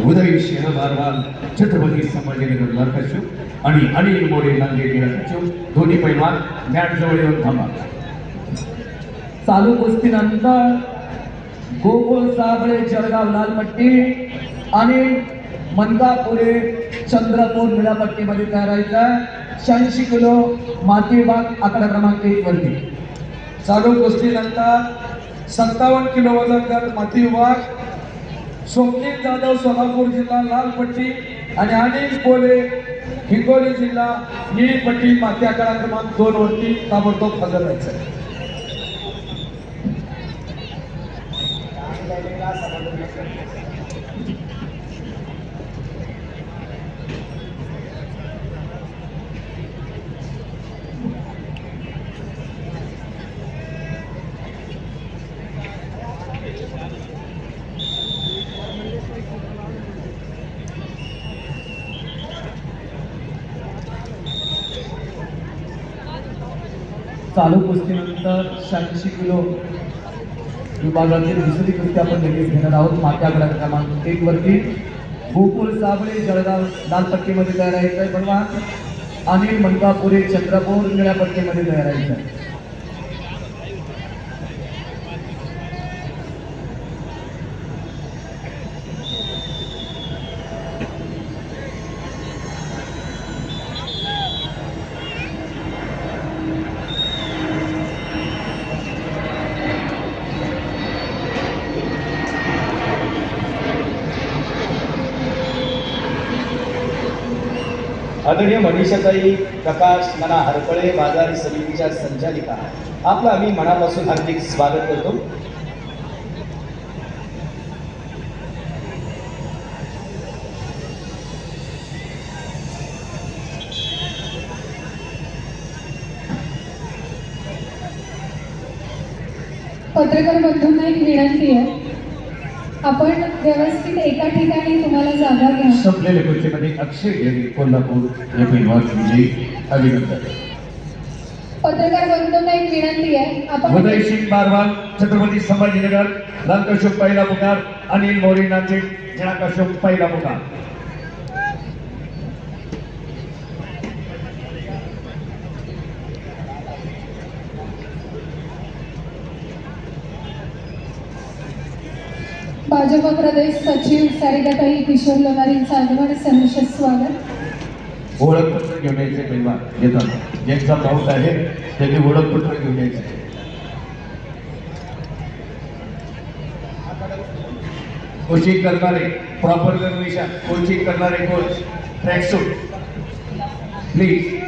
उदय सिंह बारवाल छत्रपती संभाजीनगर लालकाशू आणि अनिल मोरे नांदेड निळकाशू दोन्ही पैलवान मॅट जवळ येऊन थांबा. चालू कुस्तीनंतर गोकुळ साबळे जळगाव लालपट्टी आणि मनकापुरे चंद्रपूर निळापट्टीमध्ये तयारायचा 86 किलो माती विभाग आकडा क्रमांक 1 वरती. चालू कुस्तीनंतर 57 किलो वजन गट माती विभाग स्वप्नील जाधव सोलापूर जिल्हा लालपट्टी आणि अनिल कोले हिंगोली जिल्हा निळीपट्टी माती आकडा क्रमांक 2 वरती ताबडतोब हजर राहायचं. चालू कुस्तीनंतर 86 किलो विभागातील दुसरी कुस्ती आपण लगेच घेणार आहोत. माती आकडा क्रमांक 1 वरती गोकुळ साबळे जळगाव लालपट्टीमध्ये तयारायचं आहे. पण अनिल मनकापुरे चंद्रपूर निळ्यापट्टीमध्ये तयारायचं आहे. आदरणीय मनीषाताई प्रकाश मना हरपळे बाजारी समितीच्या संचालिका, आपलं आम्ही मनापासून हार्दिक स्वागत करतो. पत्रकार बंधूंना एक विनंती आहे, आपण व्यवस्थित एका ठिकाणी तुम्हाला जागा घ्या. संपलेल्या कुस्तीमध्ये अक्षय घेरी कोल्हापूर हे पैलवान विजयी. अभिनंदन. पत्रकार बंधूंना एक विनंती आहे, आपण उदय सिंह बारवाल छत्रपती संभाजीनगर लालकाशू पहिला पुकार, अनिल मोरे नांदेड निळकाशू पहिला पुकार. भाजप प्रदेश सचिव सारिकाताई किशोर लोणारींचं आगमन सहर्ष स्वागत. ओळखपत्र घेऊन यायचे पैलवान येताना, ज्यांचा पाऊस आहे त्यांनी ओळखपत्र घेऊन यायचे. कोचिंग करणारे प्रॉपर गणवेशा, कोचिंग करणारे कोच ट्रॅकसूट प्लीज.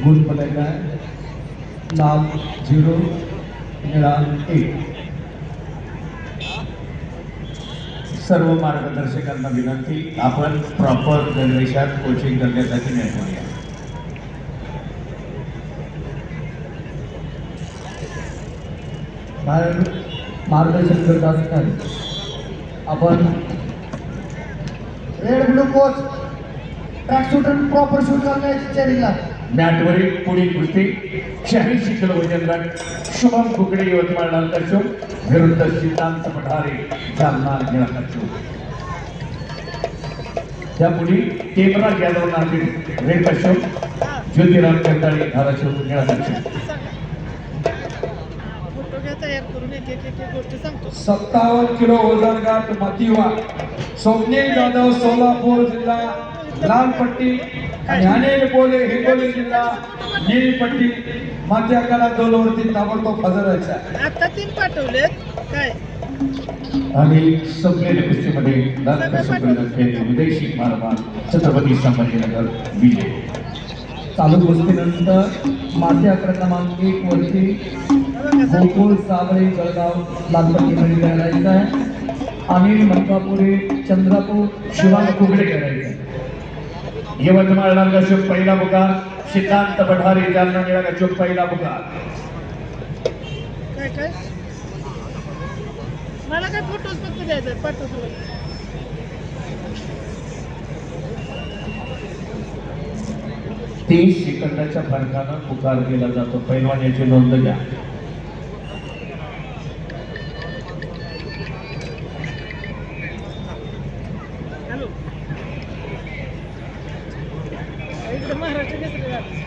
गुण पदायला लाल 0 निळा 1. सर्व मार्गदर्शकांना विनंती, आपण प्रॉपर गणवेशात कोचिंग करण्यासाठी नाही. बाहेर मार्गदर्शन करत असतात. आपण red blue coach track shoot आणि प्रॉपर शूट घालण्याची चॅलेंजला मॅटवरील पुढील कुस्ती 86 किलो वजन गट शुभम कुकडे यवतमाळ लालकाशू विरुद्ध सिद्धांत पठारे जालना निळकाशू. त्यापुढे केमराज यादव नांदेड रेडकाशू, ज्योतिराम कंटाळे धाराशिव निळकाशू. 57 किलो वजन गट माती विभाग स्वप्नील जाधव सोलापूर जिल्हा लालपट्टी आणि अनिल कोले हिंगोली जिल्हा निळीपट्टी माती आकडा 2 वरती ताबडतोब हजर राहायचा. आता 3 पाठवले काय. आणि संपलेल्या कुस्तीमध्ये उदय सिंह बारवाल छत्रपती संभाजीनगर विजय. चालू कुस्तीनंतर माती आकडा क्रमांक 1 वरती गोकुळ साबळे जळगाव लालपट्टीमध्ये लढायचं आहे. अनिल मनकापुरे चंद्रपूर शुभम कुकडे करायचं. यवतमाळ लाल कश्यप पहिला पुकार, सिद्धांत पठारे जालना निळा कश्यप पहिला पुकार. काय मला काय फोटोज फक्त द्यायचे पाठवतो. 30 सेकंदाच्या फरकानं पुकार केला जातो. पैलवान याची नोंद घ्या. हॅलो इकडे महाराष्ट्र केसरी झालं.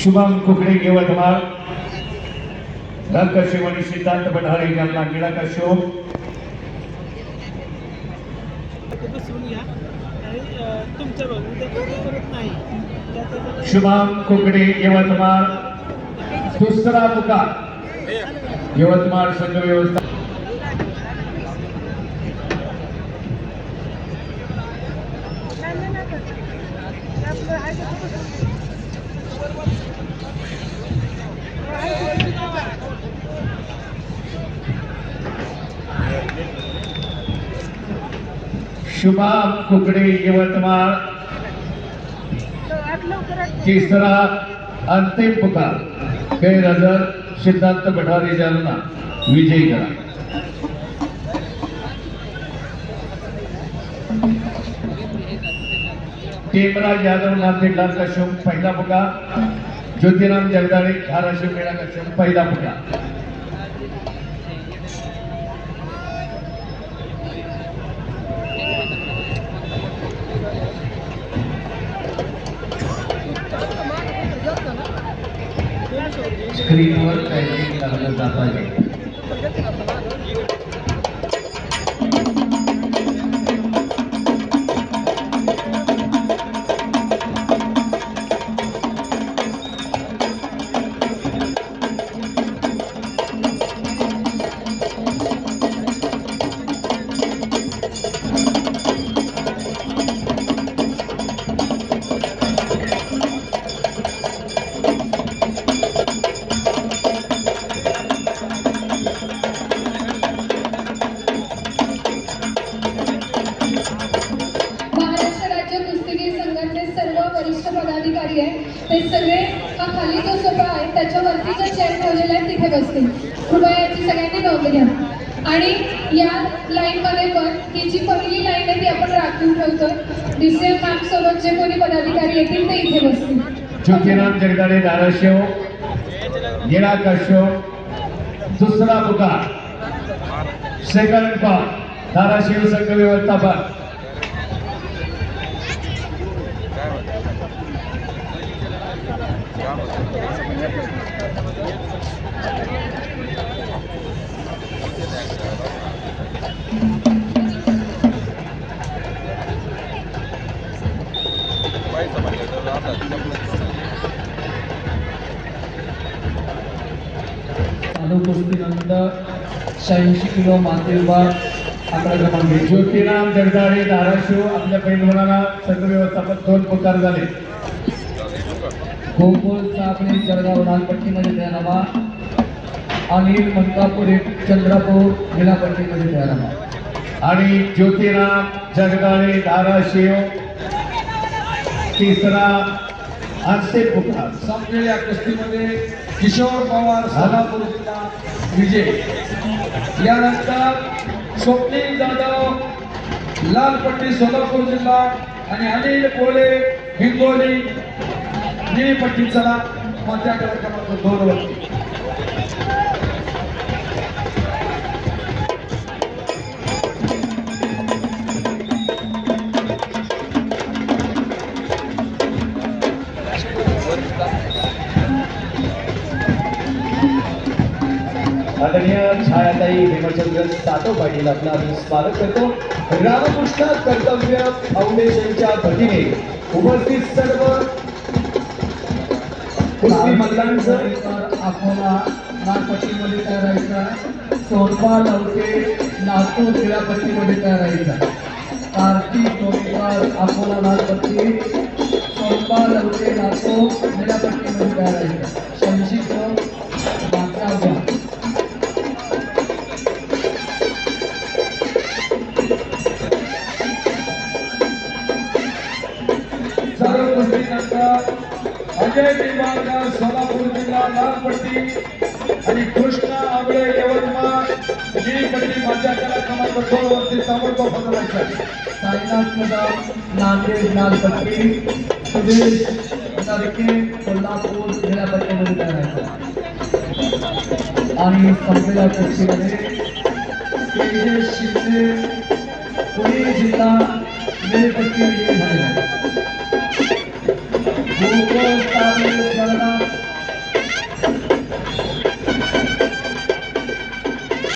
शुभम कुकडे यवतमाळ लाल कश्यप आणि सिद्धांत पठारे जालना निळा कश्यप. बसवून घ्या आणि तुमच्या बघून उद्या परत नाही त्यात शुभम कुकडे यवतमाळ दुसरा पुकार. यवतमाळ संघ व्यवस्था शुभम कुकडे यवतमाळ तिसरा अंतिम पुकार. गैरहजर सिद्धांत पठारे जालना विजयी करा. टेमराज यादव नांदेड लाल कश्यप पहिला पुकार. ज्योतिराम जगदाळे धाराशिव निळा कश्यप पहिला पुकार. स्क्रीनवर टायपिंग लागलं जात आहे. महाराष्ट्र राज्य कुस्तीगीर संघाचे सर्व वरिष्ठ पदाधिकारी आहेत ते सगळे हा खाली जो सोफा आहे त्याच्यावरती जो चेअर ठेवलेला आहे तिथे बसतील. कृपया याची सगळ्यांनी नोंद घ्या. आणि या लाईन मध्ये पण ही जी पहिली लाईन आहे ती आपण राखून ठेवतो. दुसऱ्या मॅम सोबत जे कोणी पदाधिकारी येतील ते इथे बसतील. ज्योतिराम जगदाळे धाराशिव निळा कश्यप दुसरा पुकार. सेकंड कॉल धाराशिव संघ व्यवस्थापन. चालू कुस्तीनंतर 86 किलो माते विभाग आकडा क्रमांक 1. ज्योतिराम जगदाळे धाराशिव आपल्या पैलवानाला संघ व्यवस्थापन 2 पुकार झाले. गोकुळ साबळे जळगाव लालपट्टीमध्ये तयार व्हा. अनिल मनकापुरे चंद्रपूर निळापट्टीमध्ये तयार व्हा. आणि ज्योतिराम जगदाळे धाराशिव तिसरा अंतिम पुकार. संपलेल्या कुस्तीमध्ये किशोर पवार सोलापूर जिल्हा विजय. यानंतर स्वप्नील जाधव लालपट्टी सोलापूर जिल्हा आणि अनिल कोले हिंगोली निळीपट्टी चला मध्या क्रमांक 2 वरती. आदरणीय छायाताई हेमचंद्र सातव पाटील आपलं आम्ही स्वागत करतो. रामकृष्ण कर्तव्य फाउंडेशनच्या वतीने उपस्थित सर्व कुस्ती मल्लांचं अकोला नागपट्टीमध्ये तयार राहायचा. सोनबा लवटे लातूर क्रीडापट्टीमध्ये तयार राहायचा. कार्तिक डोंगरकर अकोला नागपट्टी, सोनबा लवटे लातूर क्रीडापट्टीमध्ये तयार राहायचा. शमशिक मागच्या उभ्या. सर्व कुस्तीनंतर अजय निंबाळकर सोलापूर जिल्हा लालपट्टी आणि कृष्णा आंबळे यवतमाळ ही पट्टी माझ्या कला क्रमांक 2 वरती ताबडतोब बदलायचा. साईनाथ कदम नांदेड लालपट्टी, सुदेश नरके कोल्हापूर क्रीडापट्टीमध्ये तयार राहायचा. आणि संपलेल्या कुस्तीमध्ये तेजस शिंदे पुणे जिल्हा निळपट्टी झालेला. गोकुळ